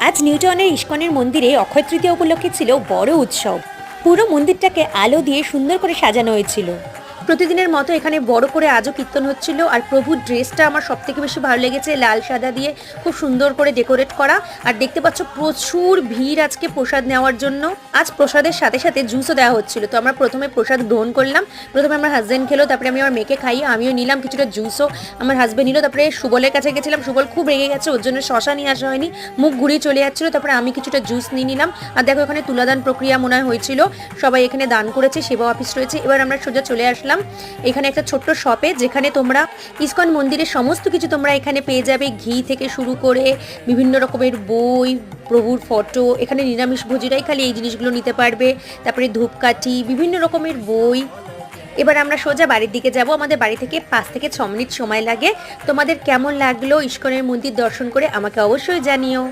আজ নিউটাউনের ইস্কনের মন্দিরে অক্ষয় তৃতীয়া উপলক্ষে ছিল বড় উৎসব। পুরো মন্দিরটাকে আলো দিয়ে সুন্দর করে সাজানো হয়েছিল। প্রতিদিনের মতো এখানে বড় করে আজও কীর্তন হচ্ছিল। আর প্রভুর ড্রেসটা আমার সব থেকে বেশি ভালো লেগেছে, লাল সাদা দিয়ে খুব সুন্দর করে ডেকোরেট করা। আর দেখতে পাচ্ছ প্রচুর ভিড় আজকে প্রসাদ নেওয়ার জন্য। আজ প্রসাদের সাথে সাথে জুসও দেওয়া হচ্ছিল। তো আমরা প্রথমে প্রসাদ গ্রহণ করলাম। প্রথমে আমার হাজব্যান্ড খেলো, তারপরে আমি আমার মেয়েকে খাইয়ে আমিও নিলাম কিছুটা জুসও। আমার হাজব্যান্ড নিল। তারপরে সুবলের কাছে গেছিলাম, সুবল খুব রেগে গেছে, ওর জন্য শশা নিয়ে আসা হয়নি, মুখ ঘুরিয়ে চলে যাচ্ছিল। তারপরে আমি কিছুটা জুস নিয়ে নিলাম। আর দেখো এখানে তুলাদান প্রক্রিয়া মনে হয় হয়েছিল, সবাই এখানে দান করেছে, সেবা অফিস রয়েছে। এবার আমরা সোজা চলে আসলাম এখানে একটা ছোট্ট শপে, যেখানে তোমরা ইসকন মন্দিরের সমস্ত কিছু তোমরা এখানে পেয়ে যাবে। ঘি থেকে শুরু করে বিভিন্ন রকমের বই, প্রভুর ফটো। এখানে নিরামিষ ভোজীরাই খালি এই জিনিসগুলো নিতে পারবে। তারপরে ধূপকাঠি, বিভিন্ন রকমের বই। এবার আমরা সোজা বাড়ির দিকে যাব। আমাদের বাড়ি থেকে 5 থেকে 6 মিনিট সময় লাগে। তোমাদের কেমন লাগলো ইসকনের মন্দির দর্শন করে আমাকে অবশ্যই জানিও।